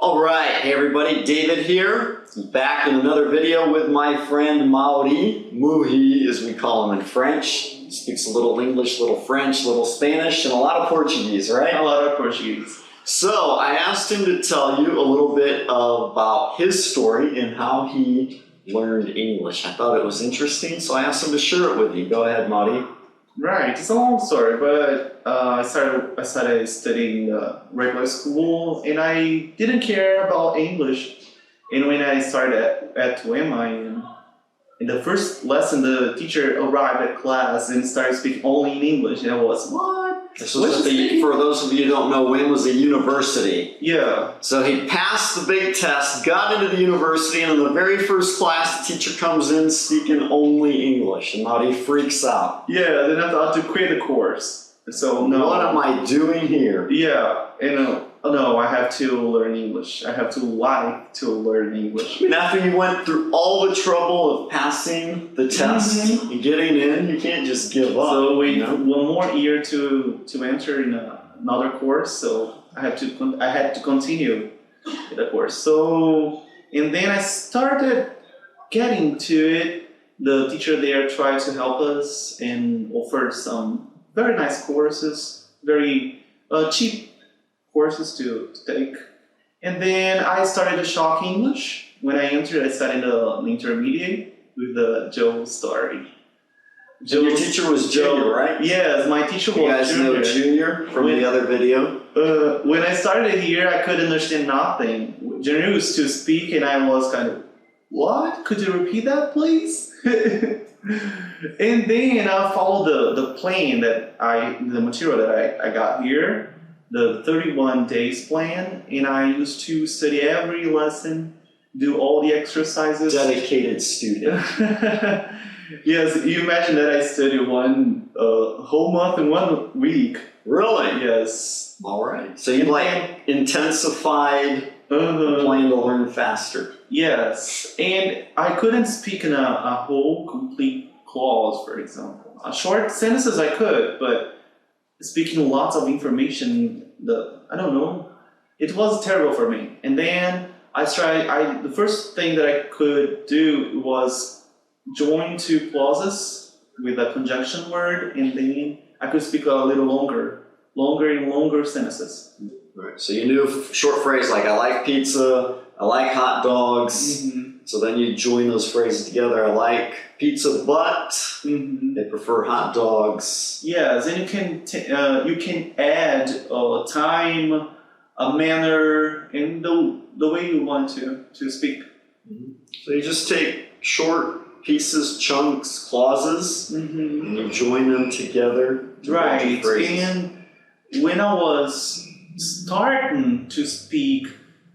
Alright, hey everybody, David here, back in another video with my friend Mauri. Muhi, as we call him in French. He speaks a little English, a little French, a little Spanish, and a lot of Portuguese, right? A lot of Portuguese. So, I asked him to tell you a little bit about his story and how he learned English. I thought it was interesting, so I asked him to share it with you. Go ahead, Mauri. Right, it's a long story, but I started studying regular school, and I didn't care about English. And when I started at UEMA, in the first lesson, the teacher arrived at class and started speaking only in English, and I was, what? This was for those of you who don't know, Wim was a university. Yeah. So he passed the big test, got into the university, and in the very first class, the teacher comes in speaking only English, and now he freaks out. Yeah, then I thought to quit the course. So no. What am I doing here? Yeah, and no, I have to learn English. I have to like to learn English. And after you went through all the trouble of passing the test and getting in, you can't just give up. So wait one more year to enter in another course. So I had to continue the course. So and then I started getting to it. The teacher there tried to help us and offered some very nice courses, very cheap courses to take. And then I started to shock English. When I entered, I studied the intermediate with the Joe story. Your teacher was Junior, right? Yes, my teacher was Junior. You guys know Junior from the other video? When I started here, I couldn't understand nothing. Junior used to speak and I was kind of, what? Could you repeat that, please? And then I followed the plan the material that I got here. The 31 days plan, and I used to study every lesson, do all the exercises. Dedicated student. Yes, you imagine that I studied one whole month in 1 week. Really? Yes. All right. So you intensified the plan to learn faster. Yes, and I couldn't speak in a whole complete clause, for example. Short sentences I could, but speaking lots of information, I don't know, it was terrible for me. And then the first thing that I could do was join two clauses with a conjunction word, and then I could speak a little longer sentences. Right. So you knew a short phrase like, I like pizza, I like hot dogs. So then you join those phrases together. I like pizza, but they prefer hot dogs. Yes, and you can add a time, a manner, and the way you want to speak. So you just take short pieces, chunks, clauses, and you join them together. Right, and when I was starting to speak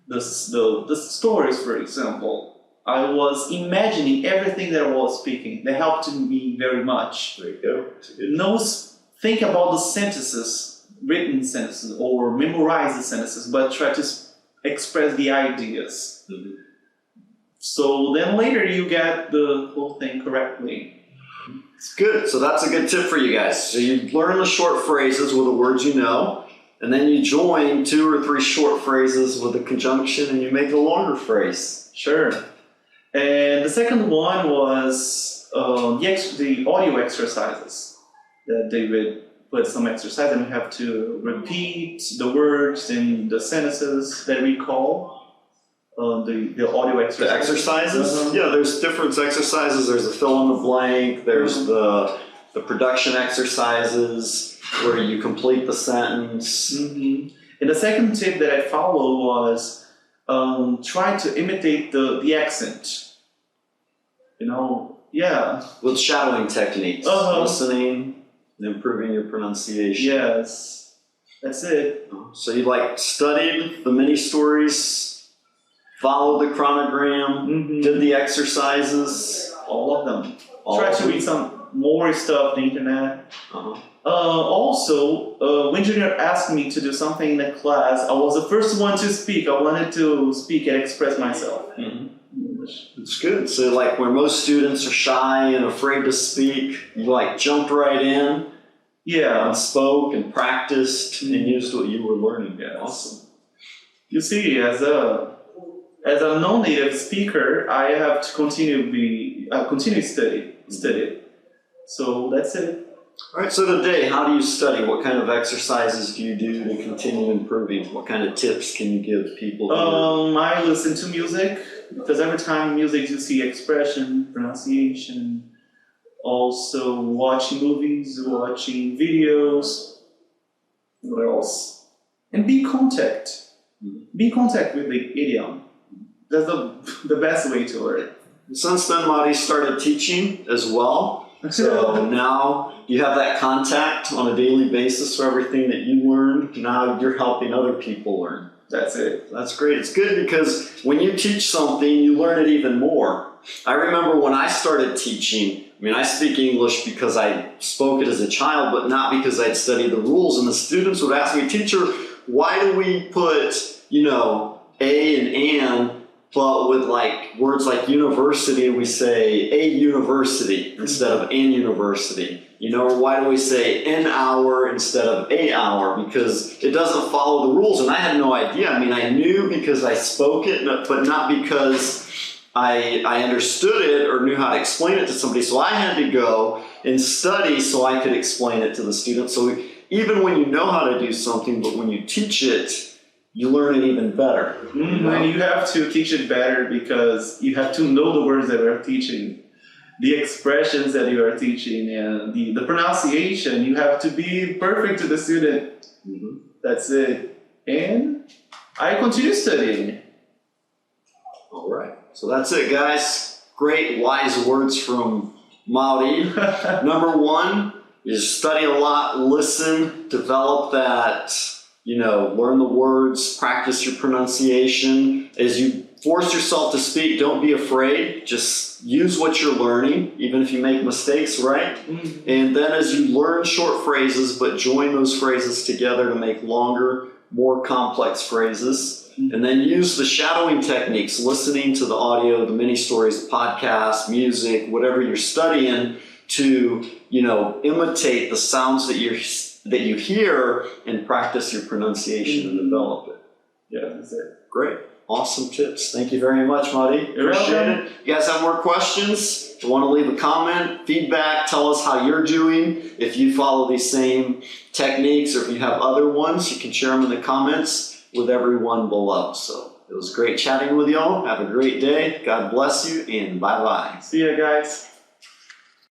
the stories, for example, I was imagining everything that I was speaking. That helped me very much. There you go. Think about the sentences, written sentences, or memorize the sentences, but try to express the ideas. So then later you get the whole thing correctly. It's good. So that's a good tip for you guys. So you learn the short phrases with the words you know, and then you join 2 or 3 short phrases with a conjunction, and you make a longer phrase. Sure. And the second one was the audio exercises. That David put some exercise, and we have to repeat the words and the sentences that we call the audio exercises. The exercises? Yeah, there's different exercises. There's the fill in the blank. There's the production exercises where you complete the sentence. And the second tip that I followed was try to imitate the accent. With shadowing techniques. Listening and improving your pronunciation. Yes, that's it. So you studied the mini stories, followed the chronogram, did the exercises. All of them. Try to read some more stuff on the internet. Also, when Junior asked me to do something in the class, I was the first one to speak. I wanted to speak and express myself. It's good. So where most students are shy and afraid to speak, you jumped right in. Yeah. And spoke and practiced and used what you were learning. Yes. Awesome. You see, as a non-native speaker, I have to continue study. So that's it. All right, so today, how do you study? What kind of exercises do you do to continue improving? What kind of tips can you give people? I listen to music, because every time music you see expression, pronunciation, also watching movies, watching videos, what else? And be contact with the idiom. That's the best way to learn. Since then, Mauri started teaching as well. So now you have that contact on a daily basis for everything that you learned. Now you're helping other people learn. That's it. That's great. It's good because when you teach something, you learn it even more. I remember when I started teaching, I speak English because I spoke it as a child, but not because I'd studied the rules. And the students would ask me, "Teacher, why do we put, a and an, but with words like university, we say a university instead of an university? Or why do we say an hour instead of a hour? Because it doesn't follow the rules." And I had no idea. I knew because I spoke it, but not because I understood it or knew how to explain it to somebody. So I had to go and study so I could explain it to the students. So even when you know how to do something, but when you teach it, you learn it even better. And you have to teach it better because you have to know the words that we're teaching, the expressions that you are teaching, and the pronunciation. You have to be perfect to the student. That's it. And I continue studying. All right. So that's it, guys. Great wise words from Mauri. Number one is study a lot, listen, develop that, learn the words, practice your pronunciation. As you force yourself to speak, don't be afraid. Just use what you're learning, even if you make mistakes, right? And then as you learn short phrases, but join those phrases together to make longer, more complex phrases. And then use the shadowing techniques, listening to the audio, the mini stories, the podcast, music, whatever you're studying, to imitate the sounds that you hear and practice your pronunciation and develop it. Yeah, that's it. Great. Awesome tips. Thank you very much, Mauri. Appreciate it. You guys have more questions? If you want to leave a comment, feedback, tell us how you're doing. If you follow these same techniques or if you have other ones, you can share them in the comments with everyone below. So it was great chatting with y'all. Have a great day. God bless you, and bye-bye. See ya, guys.